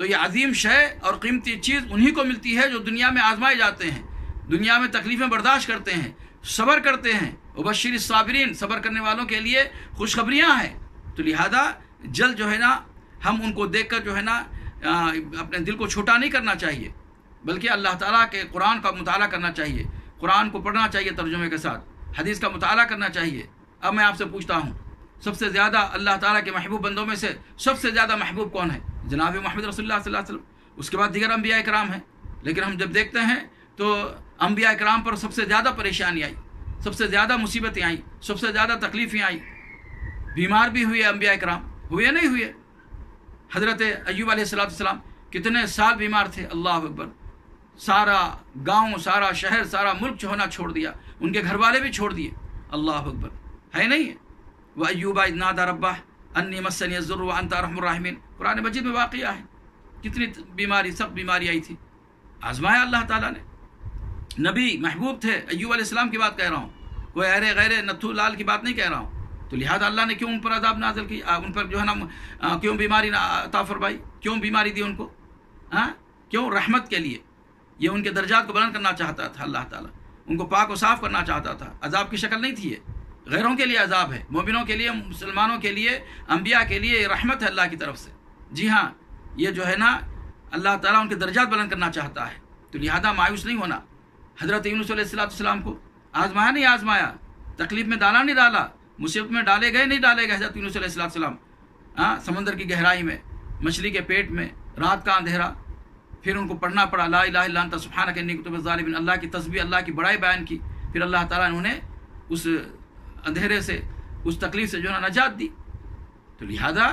تو یہ عظیم شے اور قیمتی چیز انہی کو ملتی ہے جو دنیا میں آزمائے جاتے ہیں، دنیا میں تکلیفیں برداشت کرتے ہیں، صبر کرتے ہیں۔ وبشر الصابرین، صبر کرنے والوں کے لیے خوشخبریاں ہیں۔ تو لہذا جلد جو ہے نا ہم ان کو دیکھ کر جو ہے نا اپنے دل کو چھوٹا نہیں کرنا چاہیے، بلکہ اللہ تعالیٰ کے قرآن کا مطالعہ کرنا چاہیے، قرآن کو پڑھنا چاہیے ترجمے کے ساتھ، حدیث کا مطالعہ کرنا چاہیے۔ اب میں آپ سے پوچھتا ہوں، سب سے زیادہ اللہ تعالیٰ کے محبوب بندوں میں سے سب سے زیادہ محبوب کون ہے؟ جناب محمد رسول اللہ صلی اللہ علیہ وسلم۔ اس کے بعد دیگر انبیاء کرام ہیں، لیکن ہم جب دیکھتے ہیں تو انبیاء کرام پر سب سے زیادہ پریشانی آئی، سب سے زیادہ مصیبتیں آئیں، سب سے زیادہ تکلیفیں آئیں، بیمار بھی ہوئے انبیاء کرام، ہوئے نہیں ہوئے؟ حضرت ایوب علیہ السلام کتنے سال بیمار تھے، اللہ اکبر، سارا گاؤں، سارا شہر، سارا ملک جو ہونا چھوڑ دیا، ان کے گھر والے بھی چھوڑ دیے، اللہ اکبر، ہے نہیں ہے؟ وَأَيُّوبَ إِذْ نَادَىٰ رَبَّهُ أَنِّي مَسَّنِيَ الضُّرُّ وَأَنتَ أَرْحَمُ الرَّاحِمِينَ، قرآن مجید میں واقعہ ہے، کتنی بیماری، سخت بیماری آئی تھی، آزمایا اللہ تعالیٰ نے۔ نبی محبوب تھے، ایوب علیہ السلام کی بات کہہ رہا ہوں، کوئی ارے غیر نتھو لال کی بات نہیں کہہ رہا ہوں۔ تو لہذا اللہ نے کیوں ان پر عذاب نازل کی، ان پر جو ہے نا کیوں بیماری عطا فرمائی، کیوں بیماری دی ان کو؟ کیوں؟ رحمت کے لیے، یہ ان کے درجات کو بلند کرنا چاہتا تھا اللہ تعالیٰ، ان کو پاک و صاف کرنا چاہتا تھا، عذاب کی شکل نہیں تھی یہ، غیروں کے لیے عذاب ہے، مومنوں کے لیے، مسلمانوں کے لیے، انبیاء کے لیے رحمت ہے اللہ کی طرف سے۔ جی ہاں، یہ جو ہے نا اللہ تعالیٰ ان کے درجات بلند کرنا چاہتا ہے، تو لہذا مایوس نہیں ہونا۔ حضرت یونس علیہ السلام کو آزمایا نہیں آزمایا، تکلیف میں ڈالا نہیں ڈالا، مصیبت میں ڈالے گئے نہیں ڈالے گئے حضرت یونس علیہ السلام، سمندر کی گہرائی میں، مچھلی کے پیٹ میں، رات کا اندھیرا، پھر ان کو پڑھنا پڑا لا الہ الا انت سبحانک انی کنت من الظالمین، اللہ کی تسبیح، اللہ کی بڑائی بیان کی، پھر اللہ تعالیٰ نے انہیں اس اندھیرے سے، اس تکلیف سے جو ہے نجات دی۔ تو لہذا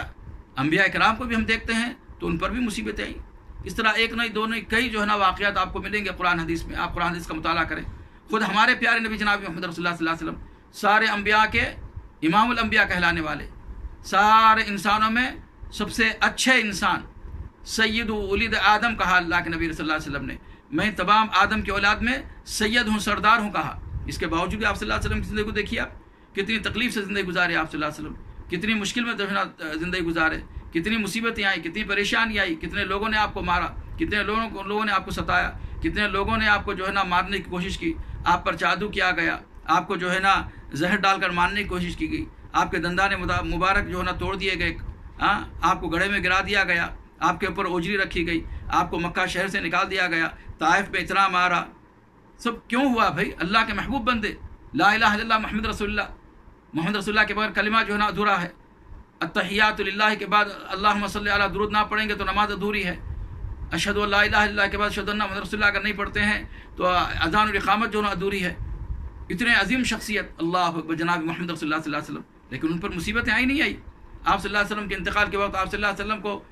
انبیاء کرام کو بھی ہم دیکھتے ہیں تو ان پر بھی مصیبتیں آئیں، اس طرح ایک نہیں دو نہیں کئی جو ہے نا واقعات آپ کو ملیں گے قرآن حدیث میں، آپ قرآن حدیث کا مطالعہ کریں۔ خود ہمارے پیارے نبی جناب محمد رسول اللہ صلی اللہ علیہ وسلم سارے انبیاء کے امام الانبیاء کہلانے والے، سارے انسانوں میں سب سے اچھے انسان، سید ولید آدم کہا اللہ کے نبی صلی اللہ علیہ وسلم نے، میں تمام آدم کی اولاد میں سید ہوں، سردار ہوں کہا۔ اس کے باوجود آپ صلی اللہ علیہ وسلم کی زندگی کو دیکھیے، آپ کتنی تکلیف سے زندگی گزارے، آپ صلی اللہ علیہ وسلم کتنی مشکل میں زندگی گزارے، کتنی مصیبتیں آئیں، کتنی پریشانی آئی، کتنے لوگوں نے آپ کو مارا، کتنے لوگوں نے آپ کو ستایا، کتنے لوگوں نے آپ کو جو ہے نا مارنے کی کوشش کی، آپ پر جادو کیا گیا، آپ کو جو ہے نا زہر ڈال کر مارنے کی کوشش کی گئی، آپ کے دندان مبارک جو ہے نا توڑ دیے گئے، آپ کو گڑھے میں گرا دیا گیا، آپ کے اوپر اوجری رکھی گئی، آپ کو مکہ شہر سے نکال دیا گیا، طائف میں اتنا مارا، سب کیوں ہوا بھائی؟ اللہ کے محبوب بندے، لا الہ الا اللہ محمد رسول اللہ، محمد رسول اللہ کے بغیر کلمہ جو ہے نا ادھورا ہے، التحیات للہ کے بعد اللہم صلی علی درود نہ پڑھیں گے تو نماز ادھوری ہے، اشہد ان لا الہ الا اللہ کے بعد اشہد ان محمد رسول اللہ اگر نہیں پڑھتے ہیں تو اذان الاقامت جو ہے نا ادھوری ہے۔ اتنے عظیم شخصیت، اللہ اکبر، جناب محمد رسول اللہ صلی اللہ علیہ وسلم، لیکن ان پر مصیبتیں آئی نہیں آئی۔ آپ صلی اللہ علیہ وسلم کے انتقال کے وقت آپ صلی اللہ علیہ وسلم کو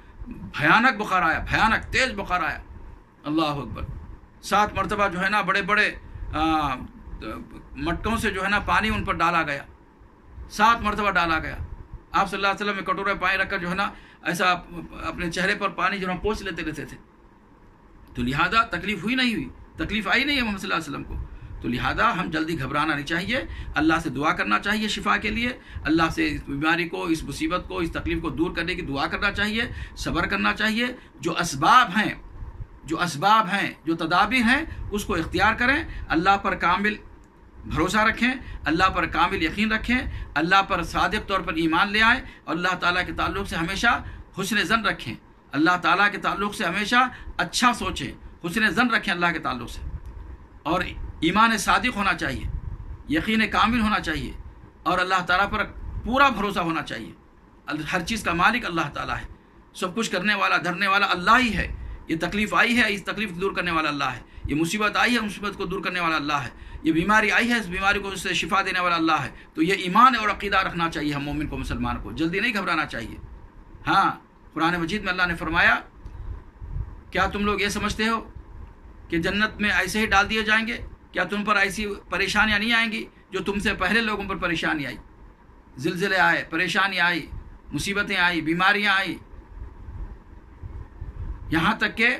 بھیانک بخار آیا، بھیانک تیز بخار آیا، اللہ اکبر، 7 مرتبہ جو ہے نا بڑے بڑے مٹکوں سے جو ہے نا پانی ان پر ڈالا گیا، 7 مرتبہ ڈالا گیا۔ آپ صلی اللہ علیہ وسلم میں کٹورے پانی رکھ کر جو ہے نا ایسا اپنے چہرے پر پانی جو ہے پوچھ لیتے رہتے تھے۔ تو لہذا تکلیف ہوئی نہیں ہوئی، تکلیف آئی نہیں ہے محمد صلی اللہ علیہ وسلم کو، تو لہذا ہم جلدی گھبرانا نہیں چاہیے، اللہ سے دعا کرنا چاہیے شفا کے لیے، اللہ سے اس بیماری کو، اس مصیبت کو، اس تکلیف کو دور کرنے کی دعا کرنا چاہیے، صبر کرنا چاہیے، جو اسباب ہیں، جو تدابیر ہیں اس کو اختیار کریں، اللہ پر کامل بھروسہ رکھیں، اللہ پر کامل یقین رکھیں، اللہ پر صادق طور پر ایمان لے آئیں، اور اللہ تعالیٰ کے تعلق سے ہمیشہ حسن ظن رکھیں، اللہ تعالیٰ کے تعلق سے ہمیشہ اچھا سوچیں، حسن ظن رکھیں اللہ کے تعلق سے، اور ایمان صادق ہونا چاہیے، یقین کامل ہونا چاہیے، اور اللہ تعالیٰ پر پورا بھروسہ ہونا چاہیے۔ ہر چیز کا مالک اللہ تعالیٰ ہے، سب کچھ کرنے والا، دھرنے والا اللہ ہی ہے۔ یہ تکلیف آئی ہے، اس تکلیف کو دور کرنے والا اللہ ہے، یہ مصیبت آئی ہے، مصیبت کو دور کرنے والا اللہ ہے، یہ بیماری آئی ہے، اس بیماری کو اس سے شفا دینے والا اللہ ہے۔ تو یہ ایمان اور عقیدہ رکھنا چاہیے ہم مومن کو، مسلمان کو، جلدی نہیں گھبرانا چاہیے۔ ہاں، قرآن مجید میں اللہ نے فرمایا، کیا تم لوگ یہ سمجھتے ہو کہ جنت میں ایسے ہی ڈال دیے جائیں گے؟ کیا تم پر ایسی پریشانیاں نہیں آئیں گی جو تم سے پہلے لوگوں پر پریشانی آئی؟ زلزلے آئے، پریشانی آئی، مصیبتیں آئی، بیماریاں آئی، یہاں تک کہ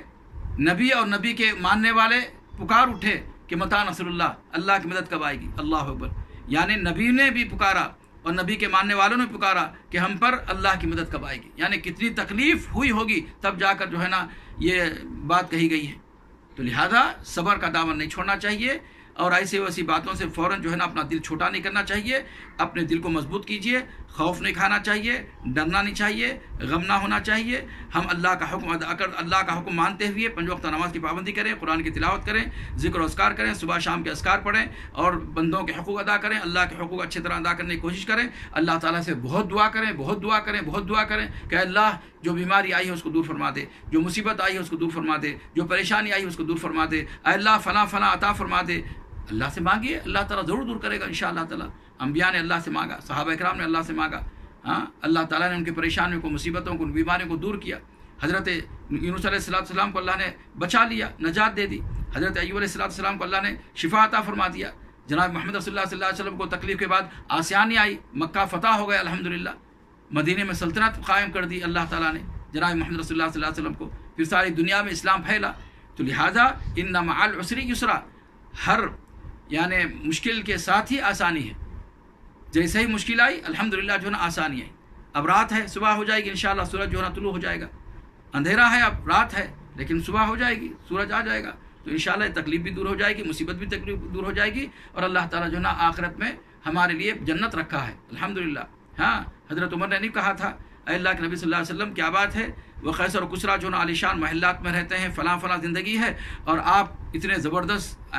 نبی اور نبی کے ماننے والے پکار اٹھے کہ متى نصر اللہ، اللہ کی مدد کب آئے گی؟ اللہ اکبر، یعنی نبی نے بھی پکارا، اور نبی کے ماننے والوں نے پکارا کہ ہم پر اللہ کی مدد کب آئے گی، یعنی کتنی تکلیف ہوئی ہوگی تب جا کر جو ہے نا یہ بات کہی گئی ہے۔ تو لہذا صبر کا دامن نہیں چھوڑنا چاہیے، اور ایسی ویسی باتوں سے فوراً جو ہے نا اپنا دل چھوٹا نہیں کرنا چاہیے، اپنے دل کو مضبوط کیجئے، خوف نہیں کھانا چاہیے، ڈرنا نہیں چاہیے، غم نہ ہونا چاہیے۔ ہم اللہ کا حکم ادا کر اللہ کا حکم مانتے ہوئے 5 وقت نماز کی پابندی کریں، قرآن کی تلاوت کریں، ذکر و اذکار کریں، صبح شام کے اذکار پڑھیں، اور بندوں کے حقوق ادا کریں، اللہ کے حقوق اچھی طرح ادا کرنے کی کوشش کریں، اللہ تعالیٰ سے بہت دعا کریں، بہت دعا کریں، بہت دعا کریں کہ اللہ جو بیماری آئی ہے اس کو دور فرما دے، جو مصیبت آئی ہے اس کو دور فرما دے، جو پریشانی آئی ہے اس کو دور فرما دے، اے اللہ فلاں فلاں عطا فرما دے۔ اللہ سے مانگیے، اللہ تعالیٰ ضرور دور کرے گا انشاءاللہ تعالیٰ۔ انبیاء نے اللہ سے مانگا، صحابہ کرام نے اللہ سے مانگا، ہاں اللہ تعالیٰ نے ان کی پریشانیوں کو، مصیبتوں کو، ان بیماریوں کو دور کیا۔ حضرت یونس علیہ السلام کو اللہ نے بچا لیا، نجات دے دی۔ حضرت ایوب علیہ السلام کو اللہ نے شفا عطا فرما دیا۔ جناب محمد رسول اللہ صلی اللہ علیہ وسلم کو تکلیف کے بعد آسیانی آئی، مکہ فتح ہو گیا الحمدللہ، مدینے میں سلطنت قائم کر دی اللہ تعالیٰ نے جناب محمد رسول اللہ صلی اللہ علیہ وسلم کو، پھر ساری دنیا میں اسلام پھیلا۔ تو لہٰذا ان مع العسر یسرا، ہر یعنی مشکل کے ساتھ ہی آسانی ہے۔ جیسے ہی مشکل آئی الحمدللہ جو ہے نا آسانی آئی۔ اب رات ہے، صبح ہو جائے گی انشاءاللہ، سورج جو ہے نا طلوع ہو جائے گا۔ اندھیرا ہے، اب رات ہے لیکن صبح ہو جائے گی، سورج آ جائے گا، تو انشاءاللہ تکلیف بھی دور ہو جائے گی، مصیبت بھی تکلیف دور ہو جائے گی، اور اللہ تعالیٰ جو ہے نا آخرت میں ہمارے لیے جنت رکھا ہے الحمدللہ۔ ہاں حضرت عمر نے نہیں کہا تھا اے اللہ کے نبی صلی اللہ علیہ وسلم کیا بات ہے، وہ قیصر و کسریٰ جو نا عالیشان محلات میں رہتے ہیں، فلاں فلاں زندگی ہے، اور آپ اتنے زبردست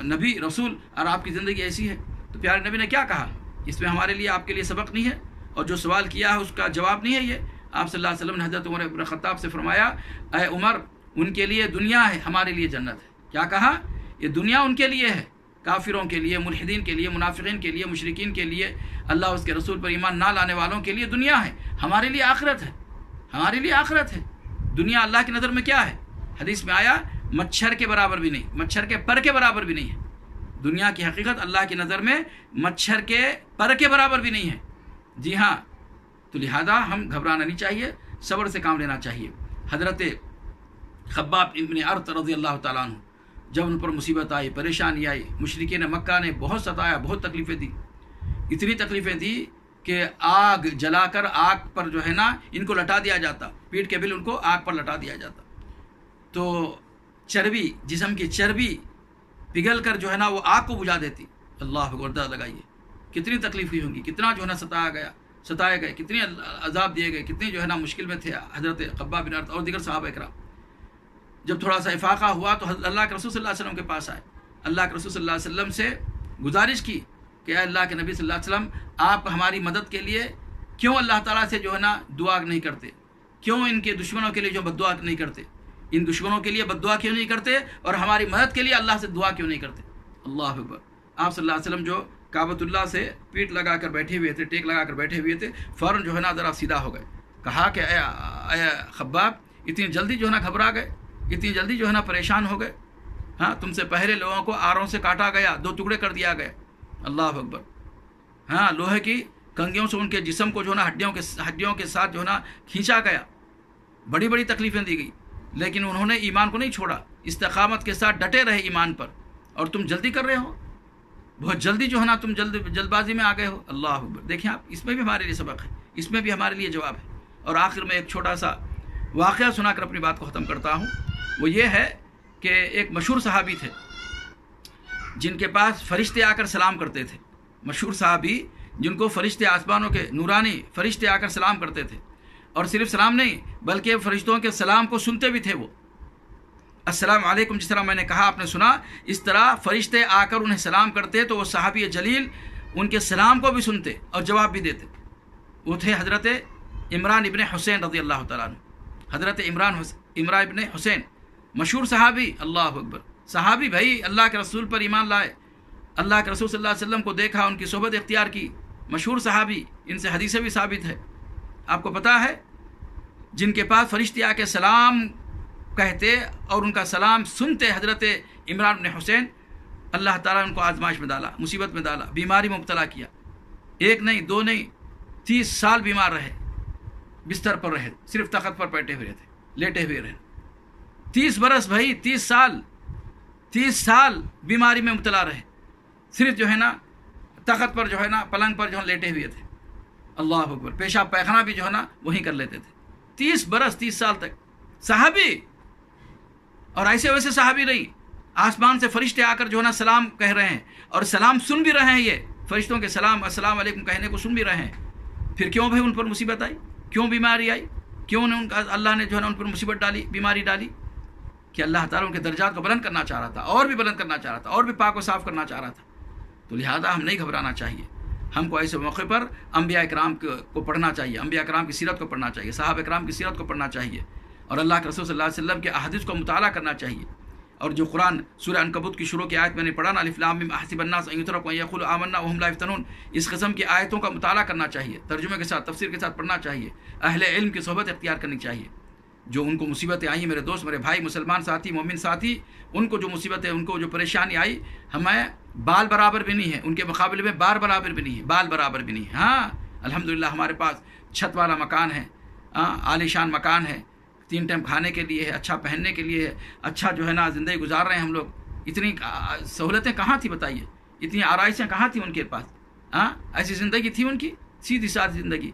نبی رسول، اور آپ کی زندگی ایسی ہے۔ تو پیارے نبی نے کیا کہا، اس میں ہمارے لیے آپ کے لیے سبق نہیں ہے، اور جو سوال کیا ہے اس کا جواب نہیں ہے یہ۔ آپ صلی اللہ علیہ وسلم نے حضرت عمر بن خطاب سے فرمایا اے عمر، ان کے لیے دنیا ہے، ہمارے لیے جنت ہے۔ کیا کہا، یہ دنیا ان کے لیے ہے، کافروں کے لیے، ملحدین کے لیے، منافقین کے لیے، مشرکین کے لیے، اللہ اس کے رسول پر ایمان نہ لانے والوں کے لیے دنیا ہے، ہمارے لیے آخرت ہے، ہمارے لیے آخرت ہے۔ دنیا اللہ کی نظر میں کیا ہے، حدیث میں آیا مچھر کے برابر بھی نہیں، مچھر کے پر کے برابر بھی نہیں ہے۔ دنیا کی حقیقت اللہ کی نظر میں مچھر کے پر کے برابر بھی نہیں ہے۔ جی ہاں، تو لہذا ہم گھبرانا نہیں چاہیے، صبر سے کام لینا چاہیے۔ حضرت خباب ابن ارت رضی اللہ تعالیٰ عنہ، جب ان پر مصیبت آئی، پریشانی آئی، مشرکین مکہ نے بہت ستایا، بہت تکلیفیں دی، اتنی تکلیفیں دی کہ آگ جلا کر آگ پر جو ہے نا ان کو لٹا دیا جاتا، پیٹ کے بل ان کو آگ پر لٹا دیا جاتا، تو چربی، جسم کی چربی پگھل کر جو ہے نا وہ آگ کو بجھا دیتی۔ اللہ اکبر، اندازہ لگائیے کتنی تکلیف ہوئی ہوگی، کتنا جو ہے نا ستائے گئے، کتنے عذاب دیے گئے، کتنے جو ہے نا مشکل میں تھے حضرت خباب بن ارت اور دیگر صحابہ کرام۔ جب تھوڑا سا افاقہ ہوا تو اللہ کے رسول صلی اللہ علیہ وسلم کے پاس آئے، اللہ کے رسول صلی اللہ علیہ وسلم سے گزارش کی کہ اے اللہ کے نبی صلی اللہ علیہ وسلم، آپ ہماری مدد کے لیے کیوں اللہ تعالیٰ سے جو ہے نا دعا نہیں کرتے، کیوں ان کے دشمنوں کے لیے جو بد دعا نہیں کرتے، ان دشمنوں کے لیے بد دعا کیوں نہیں کرتے، اور ہماری مدد کے لیے اللہ سے دعا کیوں نہیں کرتے۔ اللہ اکبر۔ آپ صلی اللہ علیہ وسلم جو کعبۃ اللہ سے پیٹ لگا کر بیٹھے ہوئے تھے، ٹیک لگا کر بیٹھے ہوئے تھے، فوراً جو ہے نا ذرا سیدھا ہو گئے، کہا کہ اے خباب، اتنی جلدی جو ہے نا گھبرا گئے، اتنی جلدی جو ہے نا پریشان ہو گئے، ہاں تم سے پہلے لوگوں کو آروں سے کاٹا گیا، 2 ٹکڑے کر دیا گیا۔ اللہ اکبر۔ ہاں لوہے کی کنگھیوں سے ان کے جسم کو جو ہے نا ہڈیوں کے ساتھ جو ہے نا کھینچا گیا، بڑی بڑی تکلیفیں دی گئی، لیکن انہوں نے ایمان کو نہیں چھوڑا، استقامت کے ساتھ ڈٹے رہے ایمان پر، اور تم جلدی کر رہے ہو، بہت جلدی جو ہے نا تم جلد بازی میں آ گئے ہو۔ اللہ اکبر۔ دیکھیں آپ، اس میں بھی ہمارے لیے سبق ہے، اس میں بھی ہمارے لیے جواب ہے۔ اور آخر میں ایک چھوٹا سا واقعہ سنا کر اپنی بات کو ختم کرتا ہوں۔ وہ یہ ہے کہ ایک مشہور صحابی تھے جن کے پاس فرشتے آ کر سلام کرتے تھے، مشہور صحابی جن کو فرشتے، آسمانوں کے نورانی فرشتے آ کر سلام کرتے تھے، اور صرف سلام نہیں بلکہ فرشتوں کے سلام کو سنتے بھی تھے۔ وہ السلام علیکم جس طرح میں نے کہا آپ نے سنا، اس طرح فرشتے آ کر انہیں سلام کرتے تو وہ صحابی جلیل ان کے سلام کو بھی سنتے اور جواب بھی دیتے۔ وہ تھے حضرت عمران ابن حسین رضی اللہ تعالیٰ عنہ۔ حضرت عمران ابن حسین مشہور صحابی، اللہ اکبر، صحابی بھائی، اللہ کے رسول پر ایمان لائے، اللہ کے رسول صلی اللہ علیہ وسلم کو دیکھا، ان کی صحبت اختیار کی، مشہور صحابی، ان سے حدیثیں بھی ثابت ہے۔ آپ کو پتہ ہے جن کے پاس فرشتے آ کے سلام کہتے اور ان کا سلام سنتے حضرت عمران بن حسین، اللہ تعالیٰ ان کو آزمائش میں ڈالا، مصیبت میں ڈالا، بیماری میں مبتلا کیا، 1 نہیں 2 نہیں 30 سال بیمار رہے، بستر پر رہے، صرف تخت پر بیٹھے ہوئے تھے، لیٹے ہوئے رہے، 30 برس بھائی، 30 سال بیماری میں مبتلا رہے، صرف جو ہے نا تخت پر جو ہے نا پلنگ پر جو ہے لیٹے ہوئے تھے. اللہ اکبر. پیشاب پیخانہ بھی جو ہے نا وہیں کر لیتے تھے. 30 برس 30 سال تک صحابی. اور ایسے ویسے صحابی نہیں، آسمان سے فرشتے آ کر جو ہے نا سلام کہہ رہے ہیں اور سلام سن بھی رہے ہیں. یہ فرشتوں کے سلام السلام علیکم کہنے کو سن بھی رہے ہیں. پھر کیوں بھائی ان پر مصیبت آئی؟ کیوں بیماری آئی؟ کیوں ان کا اللہ نے جو ہے نا ان پر مصیبت ڈالی، بیماری ڈالی؟ کہ اللہ تعالیٰ ان کے درجات کو بلند کرنا چاہ رہا تھا، اور بھی بلند کرنا چاہ رہا تھا، اور بھی پاک و صاف کرنا چاہ رہا تھا. تو لہذا ہم نہیں گھبرانا چاہیے. ہم کو ایسے موقع پر انبیاء اکرام کو پڑھنا چاہیے، انبیاء اکرام کی سیرت کو پڑھنا چاہیے، صحابہ اکرام کی سیرت کو پڑھنا چاہیے، اور اللہ کے رسول صلی اللہ علیہ وسلم کے احادیث کو مطالعہ کرنا چاہیے. اور جو قرآن سورہ عنکبوت کی شروع کی آیت میں نے پڑھا نا، الف لام میم احسب الناس ان یترکوا ان یقولوا آمنا وهم لا یفتنون، اس قسم کی آیتوں کا مطالعہ کرنا چاہیے، ترجمے کے ساتھ تفسیر کے ساتھ پڑھنا چاہیے، اہل علم کی صحبت اختیار کرنی چاہیے. جو ان کو مصیبتیں آئیں، میرے دوست، میرے بھائی، مسلمان ساتھی، مومن ساتھی، ان کو جو مصیبتیں، ان کو جو پریشانی آئی، ہمیں بال برابر بھی نہیں ہے، ان کے مقابلے میں بار برابر بھی نہیں ہے، بال برابر بھی نہیں ہے. ہاں الحمدللہ ہمارے پاس چھت والا مکان ہے، عالیشان مکان ہے، 3 ٹائم کھانے کے لیے ہے، اچھا پہننے کے لیے ہے، اچھا جو ہے نا زندگی گزار رہے ہیں ہم لوگ. اتنی سہولتیں کہاں تھی بتائیے؟ اتنی آرائشیں کہاں تھیں ان کے پاس؟ ایسی زندگی تھی ان کی، سیدھی سادھی زندگی،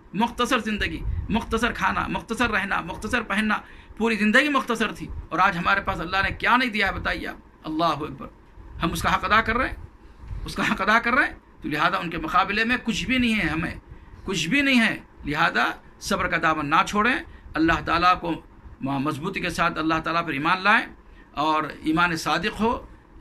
مختصر کھانا، مختصر رہنا، مختصر پہننا، پوری زندگی مختصر تھی. اور آج ہمارے پاس اللہ نے کیا نہیں دیا ہے بتائیے آپ؟ اللہ اکبر. ہم اس کا حق ادا کر رہے ہیں، اس کا حق ادا کر رہے ہیں. تو لہذا ان کے مقابلے میں کچھ بھی نہیں ہے، ہمیں کچھ بھی نہیں ہے. لہذا صبر کا دامن نہ چھوڑیں، اللہ تعالیٰ کو مضبوطی کے ساتھ اللہ تعالیٰ پر ایمان لائیں، اور ایمان صادق ہو،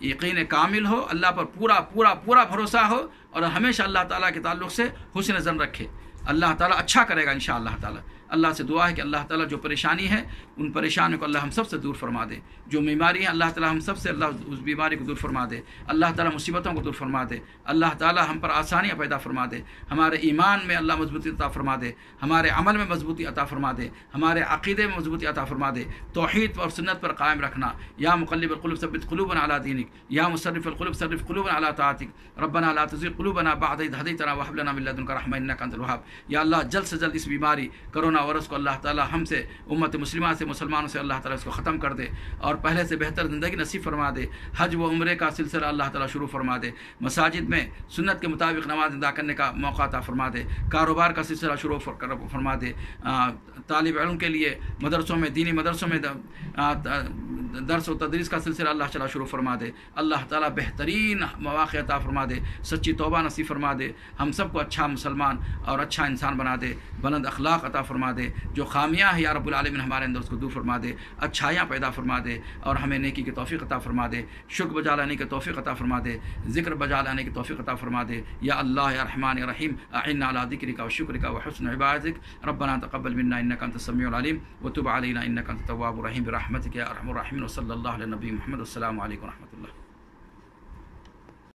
یقین کامل ہو، اللہ پر پورا پورا پورا بھروسہ ہو، اور ہمیشہ اللہ تعالیٰ کے تعلق سے حسن ظن رکھے. اللہ تعالیٰ اچھا کرے گا انشاءاللہ تعالیٰ. اللہ سے دعا ہے کہ اللہ تعالیٰ جو پریشانی ہے ان پریشانیوں کو اللہ ہم سب سے دور فرما دے. جو بیماری ہے اللہ تعالیٰ ہم سب سے اللہ اس بیماری کو دور فرما دے. اللہ تعالیٰ مصیبتوں کو دور فرما دے. اللہ تعالیٰ ہم پر آسانیاں پیدا فرما دے. ہمارے ایمان میں اللہ مضبوطی عطا فرما دے. ہمارے عمل میں مضبوطی عطا فرما دے. ہمارے عقیدے میں مضبوطی عطا فرما دے. توحید اور سنت پر قائم رکھنا. یا مقلب القلوب ثبت قلوبنا علی دینک، یا مصرف القلوب صرف قلوبنا علی طاعتک. ربنا لا تزغ قلوبنا بعد إذ هديتنا وهب لنا من لدنك رحمة إنك أنت الوهاب. یا اللہ جلد سے جلد اس بیماری کرونا وائرس کو اللہ تعالیٰ ہم سے، امت مسلمہ سے، مسلمانوں سے اللہ تعالیٰ اس کو ختم کر دے، اور پہلے سے بہتر زندگی نصیب فرما دے. حج و عمرے کا سلسلہ اللہ تعالیٰ شروع فرما دے. مساجد میں سنت کے مطابق نماز ادا کرنے کا موقع عطا فرما دے. کاروبار کا سلسلہ شروع فرما دے. طالب علم کے لیے مدرسوں میں، دینی مدرسوں میں درس و تدریس کا سلسلہ اللہ تعالیٰ شروع فرما دے. اللہ تعالیٰ بہترین مواقع عطا فرما دے. سچی توبہ نصیب فرما دے. ہم سب کو اچھا مسلمان اور اچھا انسان بنا دے. بلند اخلاق عطا فرما دے. جو خامیاں ہیں یا رب العالمین ہمارے اندر اس کو دور فرما دے. اچھائیاں پیدا فرما دے، اور ہمیں نیکی کی توفیق عطا فرما دے. شکر بجا لانے کی توفیق عطا فرما دے. ذکر بجا لانے کی توفیق عطا فرما دے. یا اللہ یا رحمان یا رحیم، اعنا علی ذکرک و شکرک و حسن عبادتک. ربنا تقبل منا انک انت السمیع العلیم وتب علینا انک انت التواب الرحیم برحمتک یا ارحم الراحمین. وصلی اللہ علی نبی محمد. السلام علیکم و رحمۃ اللہ.